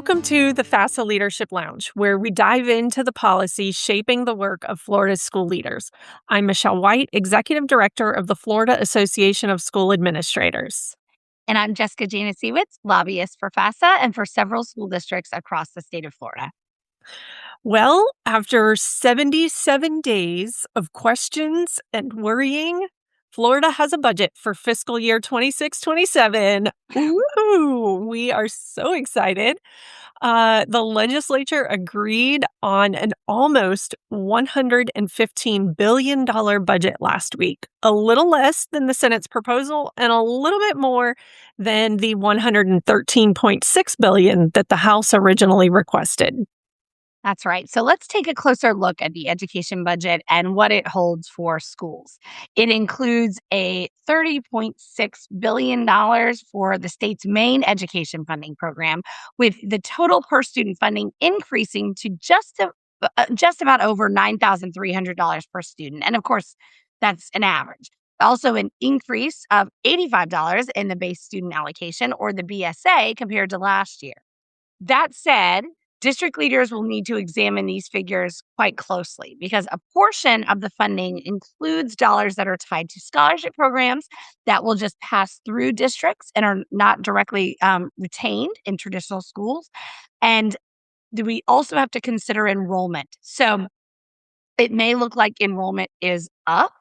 Welcome to the FAFSA Leadership Lounge, where we dive into the policy shaping the work of Florida's school leaders. I'm Michelle White, Executive Director of the Florida Association of School Administrators. And I'm Jessica Janasiewicz, lobbyist for FAFSA and for several school districts across the state of Florida. Well, after 77 days of questions and worrying, Florida has a budget for fiscal year 26-27. Woo! We are so excited. The legislature agreed on an almost $115 billion budget last week, a little less than the Senate's proposal and a little bit more than the $113.6 billion that the House originally requested. That's right. So let's take a closer look at the education budget and what it holds for schools. It includes a $30.6 billion for the state's main education funding program, with the total per student funding increasing to just about over $9,300 per student. And of course, that's an average. Also, an increase of $85 in the base student allocation, or the BSA, compared to last year. That said, district leaders will need to examine these figures quite closely because a portion of the funding includes dollars that are tied to scholarship programs that will just pass through districts and are not directly retained in traditional schools. And we also have to consider enrollment. So it may look like enrollment is up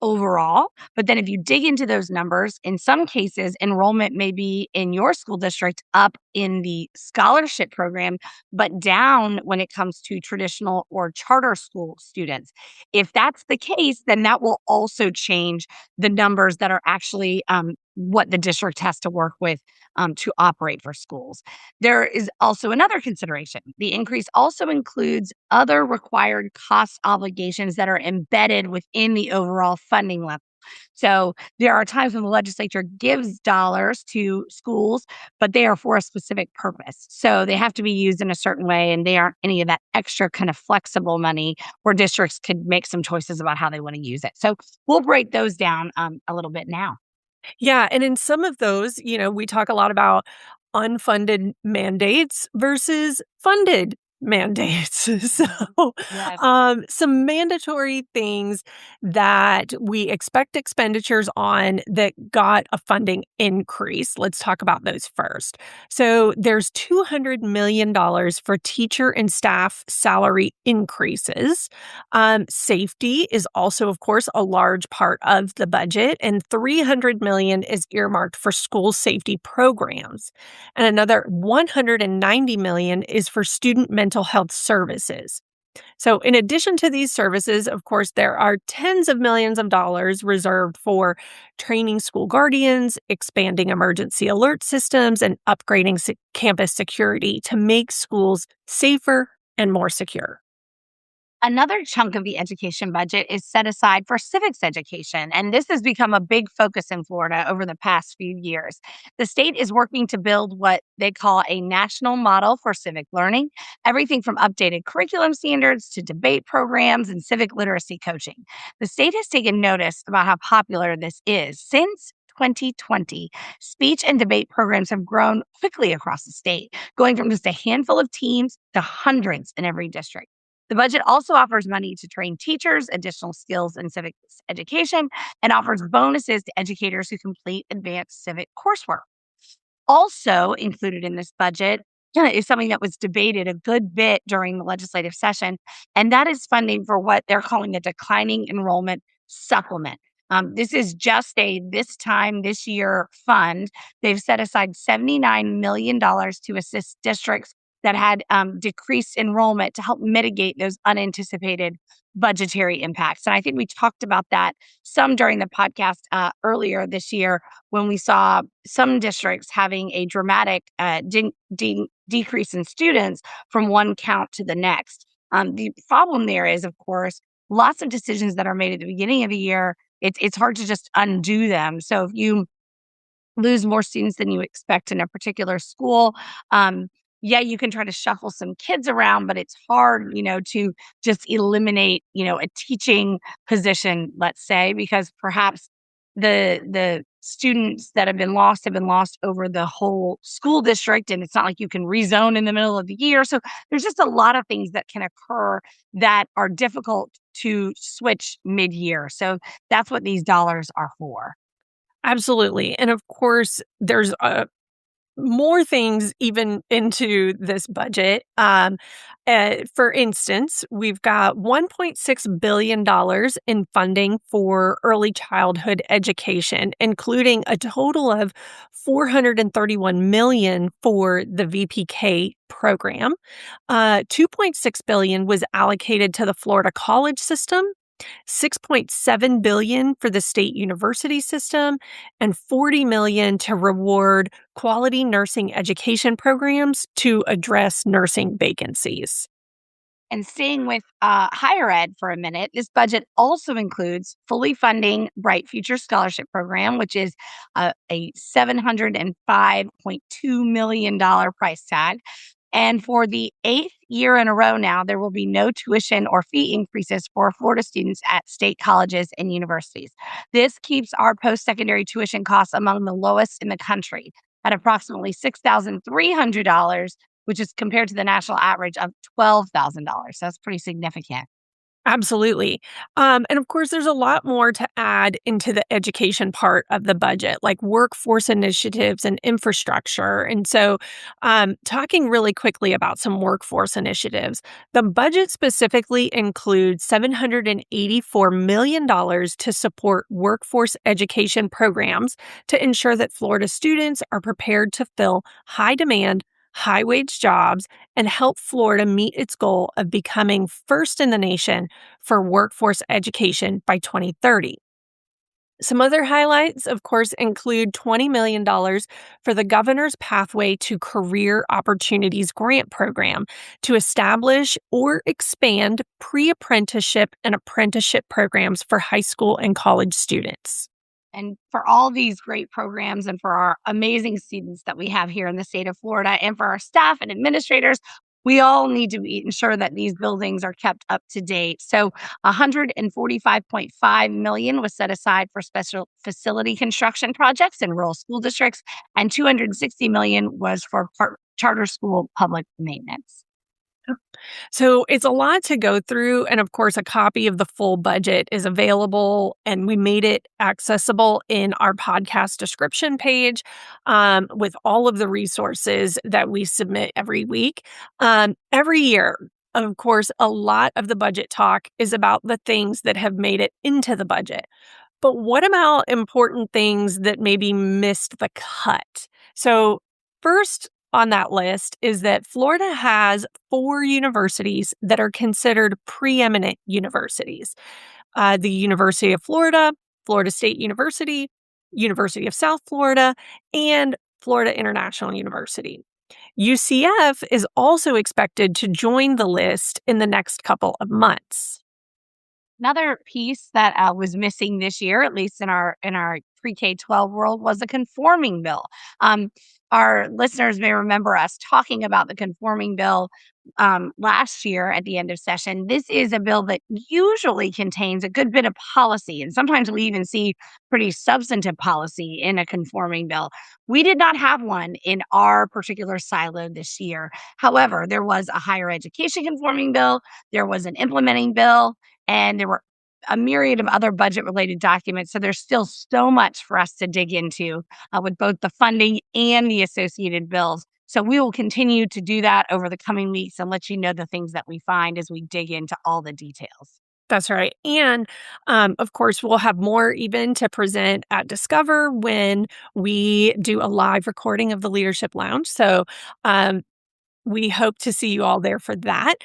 overall. But then if you dig into those numbers, in some cases, enrollment may be in your school district up in the scholarship program, but down when it comes to traditional or charter school students. If that's the case, then that will also change the numbers that are actually what the district has to work with to operate for schools. There is also another consideration. The increase also includes other required cost obligations that are embedded within the overall funding level. So there are times when the legislature gives dollars to schools, but they are for a specific purpose. So they have to be used in a certain way, and they aren't any of that extra kind of flexible money where districts could make some choices about how they want to use it. So we'll break those down a little bit now. Yeah, and in some of those, we talk a lot about unfunded mandates versus funded mandates. So, Yes. some mandatory things that we expect expenditures on that got a funding increase. Let's talk about those first. So, there's $200 million for teacher and staff salary increases. Safety is also, of course, a large part of the budget, and $300 million is earmarked for school safety programs. And another $190 million is for student mental health services. So, in addition to these services, of course, there are tens of millions of dollars reserved for training school guardians, expanding emergency alert systems, and upgrading campus security to make schools safer and more secure. Another chunk of the education budget is set aside for civics education, and this has become a big focus in Florida over the past few years. The state is working to build what they call a national model for civic learning, everything from updated curriculum standards to debate programs and civic literacy coaching. The state has taken notice about how popular this is. Since 2020, speech and debate programs have grown quickly across the state, going from just a handful of teams to hundreds in every district. The budget also offers money to train teachers, additional skills in civic education, and offers bonuses to educators who complete advanced civic coursework. Also included in this budget is something that was debated a good bit during the legislative session, and that is funding for what they're calling the declining enrollment supplement. This is just a this year fund. They've set aside $79 million to assist districts that had decreased enrollment to help mitigate those unanticipated budgetary impacts. And I think we talked about that some during the podcast earlier this year when we saw some districts having a dramatic decrease in students from one count to the next. The problem there is, of course, lots of decisions that are made at the beginning of the year. It's hard to just undo them. So if you lose more students than you expect in a particular school, yeah, you can try to shuffle some kids around, but it's hard, to just eliminate, a teaching position, let's say, because perhaps the students that have been lost over the whole school district, and it's not like you can rezone in the middle of the year. So there's just a lot of things that can occur that are difficult to switch mid-year. So that's what these dollars are for. Absolutely. And of course, there's more things even into this budget. For instance, we've got $1.6 billion in funding for early childhood education, including a total of 431 million for the VPK program. 2.6 billion was allocated to the Florida college system, 6.7 billion for the state university system, and 40 million to reward quality nursing education programs to address nursing vacancies. And staying with higher ed for a minute, this budget also includes fully funding Bright Future Scholarship Program, which is a $705.2 million price tag. And for the eighth year in a row now, there will be no tuition or fee increases for Florida students at state colleges and universities. This keeps our post secondary tuition costs among the lowest in the country at approximately $6,300, which is compared to the national average of $12,000. So that's pretty significant. Absolutely. And of course, there's a lot more to add into the education part of the budget, like workforce initiatives and infrastructure. And so, talking really quickly about some workforce initiatives, the budget specifically includes $784 million to support workforce education programs to ensure that Florida students are prepared to fill high demand, high wage jobs and help Florida meet its goal of becoming first in the nation for workforce education by 2030. Some other highlights, of course, include $20 million for the Governor's Pathway to Career Opportunities Grant Program to establish or expand pre apprenticeship and apprenticeship programs for high school and college students. And for all these great programs and for our amazing students that we have here in the state of Florida and for our staff and administrators, we all need to ensure that these buildings are kept up to date. So 145.5 million was set aside for special facility construction projects in rural school districts and 260 million was for charter school public maintenance. So it's a lot to go through. And of course, a copy of the full budget is available, and we made it accessible in our podcast description page with all of the resources that we submit every week. Every year, of course, a lot of the budget talk is about the things that have made it into the budget. But what about important things that maybe missed the cut? So, first on that list is that Florida has four universities that are considered preeminent universities: the University of Florida, Florida State University, University of South Florida, and Florida International University. UCF is also expected to join the list in the next couple of months. Another piece that was missing this year, at least in our pre-K 12 world, was a conforming bill. Our listeners may remember us talking about the conforming bill last year at the end of session. This is a bill that usually contains a good bit of policy, and sometimes we even see pretty substantive policy in a conforming bill. We did not have one in our particular silo this year. However, there was a higher education conforming bill, there was an implementing bill, and there were a myriad of other budget related documents. So there's still so much for us to dig into with both the funding and the associated bills. So we will continue to do that over the coming weeks and let you know the things that we find as we dig into all the details. That's right. And of course, we'll have more even to present at Discover when we do a live recording of the Leadership Lounge. So um, we hope to see you all there for that.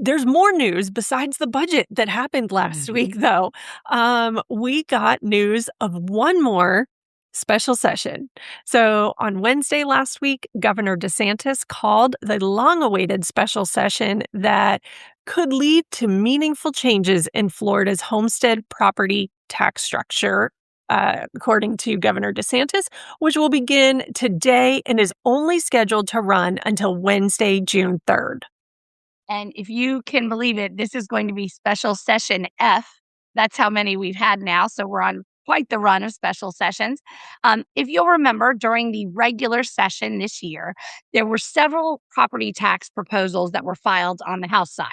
There's more news besides the budget that happened last week, Mhm. though. We got news of one more special session. So on Wednesday last week, Governor DeSantis called the long awaited special session that could lead to meaningful changes in Florida's homestead property tax structure. According to Governor DeSantis, which will begin today and is only scheduled to run until Wednesday, June 3rd. And if you can believe it, this is going to be special session F. That's how many we've had now. So we're on quite the run of special sessions. If you'll remember, during the regular session this year, there were several property tax proposals that were filed on the House side.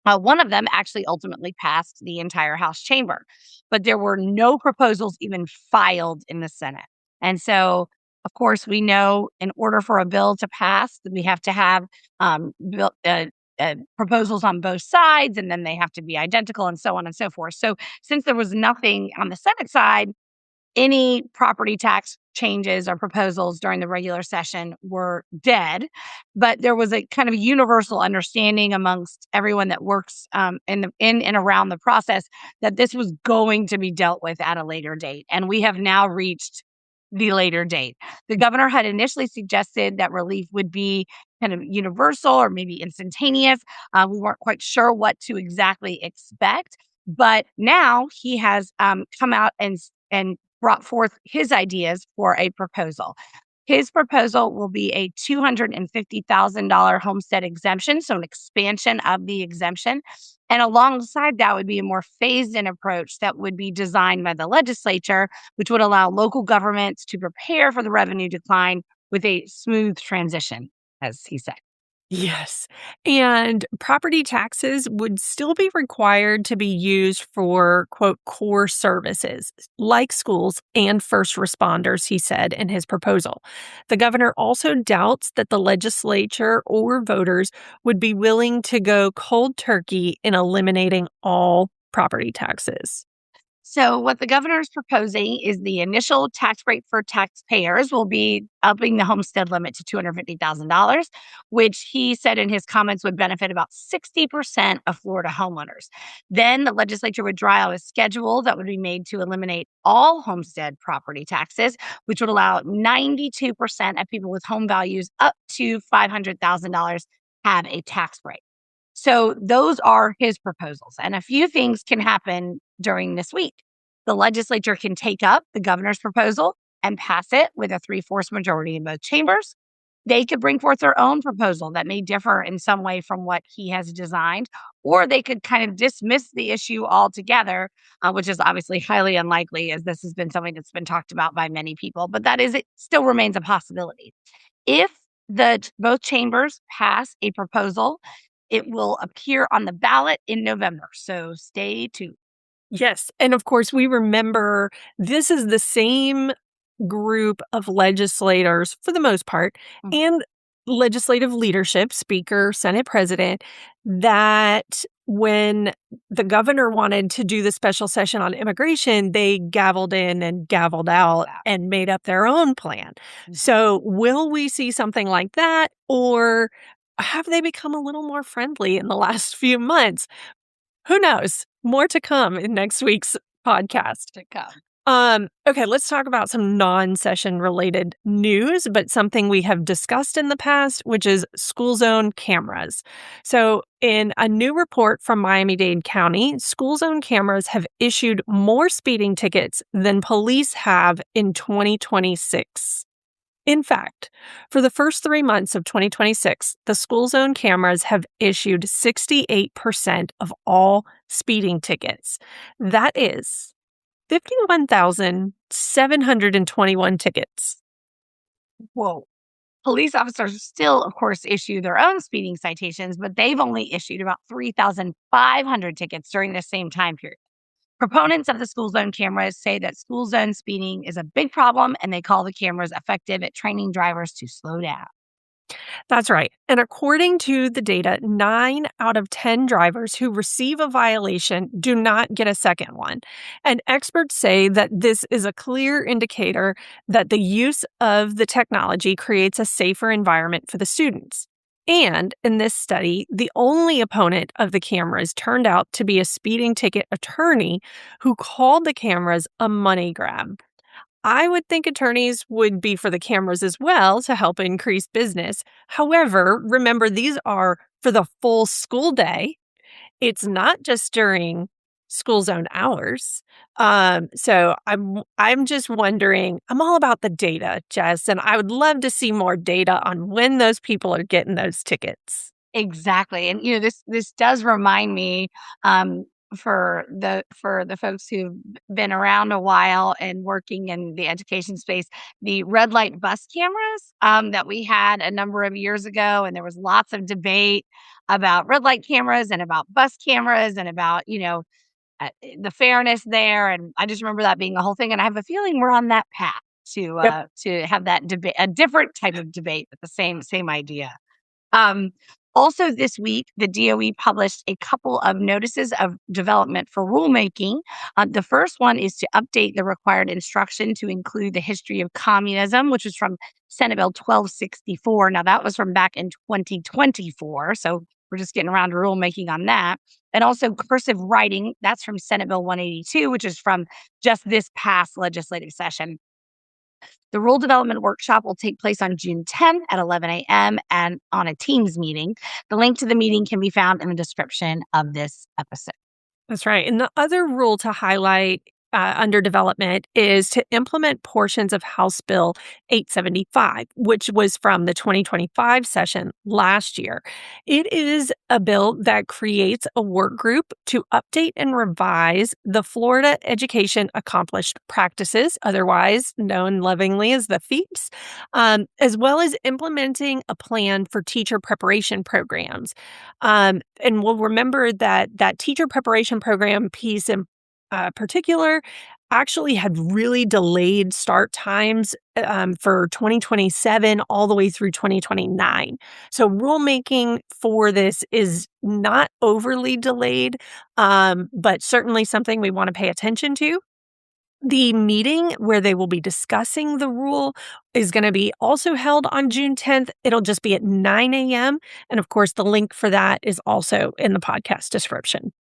One of them actually ultimately passed the entire House chamber, but there were no proposals even filed in the Senate. And so, of course, we know in order for a bill to pass, that we have to have proposals on both sides, and then they have to be identical, and so on and so forth. So, since there was nothing on the Senate side, any property tax changes or proposals during the regular session were dead. But there was a kind of universal understanding amongst everyone that works in and around the process that this was going to be dealt with at a later date. And we have now reached the later date. The governor had initially suggested that relief would be kind of universal or maybe instantaneous. We weren't quite sure what to exactly expect, but now he has come out and brought forth his ideas for a proposal. His proposal will be a $250,000 homestead exemption, so an expansion of the exemption. And alongside that would be a more phased in approach that would be designed by the legislature, which would allow local governments to prepare for the revenue decline with a smooth transition, as he said. Yes. And property taxes would still be required to be used for, quote, core services like schools and first responders, he said in his proposal. The governor also doubts that the legislature or voters would be willing to go cold turkey in eliminating all property taxes. So, what the governor is proposing is the initial tax rate for taxpayers will be upping the homestead limit to $250,000, which he said in his comments would benefit about 60% of Florida homeowners. Then the legislature would draw out a schedule that would be made to eliminate all homestead property taxes, which would allow 92% of people with home values up to $500,000 have a tax break. So those are his proposals. And a few things can happen during this week. The legislature can take up the governor's proposal and pass it with a three-fourths majority in both chambers. They could bring forth their own proposal that may differ in some way from what he has designed, or they could kind of dismiss the issue altogether, which is obviously highly unlikely, as this has been something that's been talked about by many people. But that is, it still remains a possibility. If both chambers pass a proposal, it will appear on the ballot in November. So stay tuned. Yes. And of course, we remember this is the same group of legislators, for the most part, Mhm. and legislative leadership, Speaker, Senate President, that when the governor wanted to do the special session on immigration, they gavelled in and gavelled out Wow. and made up their own plan. Mhm. So, will we see something like that? Or have they become a little more friendly in the last few months? Who knows? More to come in next week's podcast. To come. Okay, let's talk about some non-session related news, but something we have discussed in the past, which is school zone cameras. So, in a new report from Miami-Dade County, school zone cameras have issued more speeding tickets than police have in 2026. In fact, for the first 3 months of 2026, the school zone cameras have issued 68% of all speeding tickets. That is 51,721 tickets. Whoa. Police officers still, of course, issue their own speeding citations, but they've only issued about 3,500 tickets during the same time period. Proponents of the school zone cameras say that school zone speeding is a big problem, and they call the cameras effective at training drivers to slow down. That's right. And according to the data, 9 out of 10 drivers who receive a violation do not get a second one. And experts say that this is a clear indicator that the use of the technology creates a safer environment for the students. And in this study, the only opponent of the cameras turned out to be a speeding ticket attorney who called the cameras a money grab. I would think attorneys would be for the cameras as well to help increase business. However, remember these are for the full school day. It's not just during school zone hours. So I'm just wondering. I'm all about the data, Jess, and I would love to see more data on when those people are getting those tickets. Exactly. And this does remind me for the folks who've been around a while and working in the education space, the red light bus cameras that we had a number of years ago, and there was lots of debate about red light cameras and about bus cameras and about the fairness there. And I just remember that being a whole thing. And I have a feeling we're on that path Yep. to have that debate, a different type of debate, but the same idea. Um, Also, this week, the DOE published a couple of notices of development for rulemaking. The first one is to update the required instruction to include the history of communism, which is from Senate Bill 1264. Now, that was from back in 2024. So we're just getting around to rulemaking on that. And also cursive writing, that's from Senate Bill 182, which is from just this past legislative session. The rule development workshop will take place on June 10th at 11 a.m. and on a Teams meeting. The link to the meeting can be found in the description of this episode. That's right. And the other rule to highlight under development is to implement portions of House Bill 875, which was from the 2025 session last year. It is a bill that creates a work group to update and revise the Florida Education Accomplished Practices, otherwise known lovingly as the FEAPS, as well as implementing a plan for teacher preparation programs. And we'll remember that that teacher preparation program piece in particular actually had really delayed start times for 2027 all the way through 2029. So rulemaking for this is not overly delayed, but certainly something we want to pay attention to. The meeting where they will be discussing the rule is going to be also held on June 10th. It'll just be at 9 a.m. And of course, the link for that is also in the podcast description.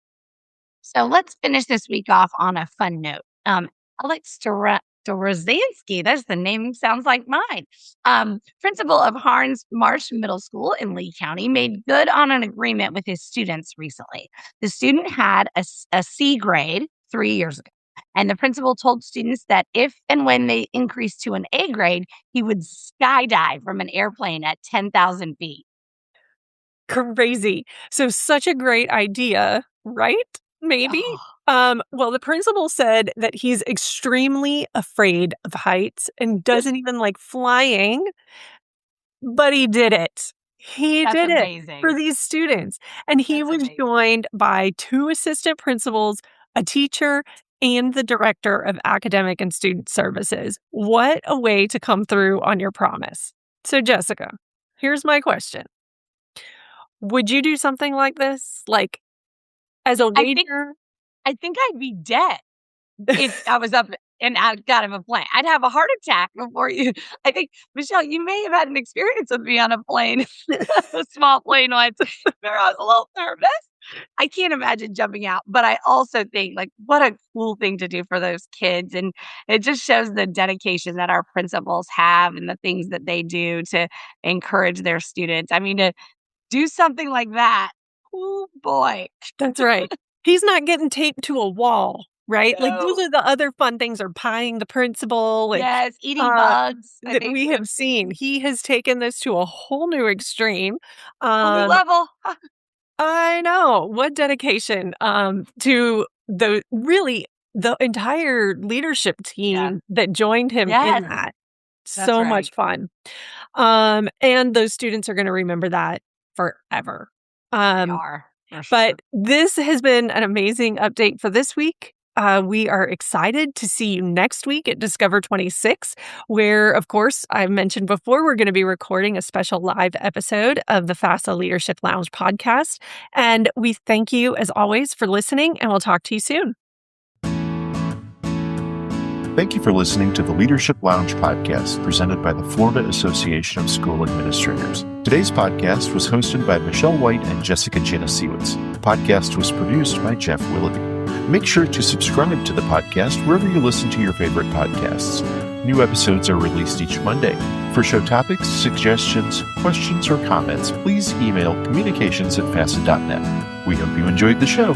So let's finish this week off on a fun note. Alex Dorozansky, that's the name, sounds like mine. Principal of Harns Marsh Middle School in Lee County, made good on an agreement with his students recently. The student had a C grade 3 years ago, and the principal told students that if and when they increased to an A grade, he would skydive from an airplane at 10,000 feet. Crazy. So such a great idea, right? Maybe. Well, the principal said that he's extremely afraid of heights and doesn't even like flying, but he did it. He That's did it for amazing. these students. And he That's was amazing. joined by 2 assistant principals, a teacher, and the director of academic and student services. What a way to come through on your promise. So, Jessica, here's my question. Would you do something like this? Like, as a I think wager? I think I'd be dead if I was up and out of a plane. I'd have a heart attack before you. I think, Michelle, you may have had an experience with me on a plane, a small plane once, where I was a little nervous. I can't imagine jumping out, but I also think, like, what a cool thing to do for those kids, and it just shows the dedication that our principals have and the things that they do to encourage their students. I mean, to do something like that, oh boy. That's right. He's not getting taped to a wall, right? Like, those No. are the other fun things, are pieing the principal and, Yes, eating uh, bugs, I that think we was have seen. He has taken this to a whole new extreme. a whole new Um, level. I know. What dedication, to the entire leadership Yeah. team that joined him in Yes, that. that's So right. much fun. And those students are gonna remember that forever. They Um are, for sure. But this has been an amazing update for this week. We are excited to see you next week at Discover 26, where, of course, I mentioned before, we're going to be recording a special live episode of the FAFSA Leadership Lounge podcast. And we thank you, as always, for listening, and we'll talk to you soon. Thank you for listening to the Leadership Lounge podcast presented by the Florida Association of School Administrators. Today's podcast was hosted by Michelle White and Jessica Janasiewicz. The podcast was produced by Jeff Willoughby. Make sure to subscribe to the podcast wherever you listen to your favorite podcasts. New episodes are released each Monday. For show topics, suggestions, questions, or comments, please email communications@fasa.net. We hope you enjoyed the show.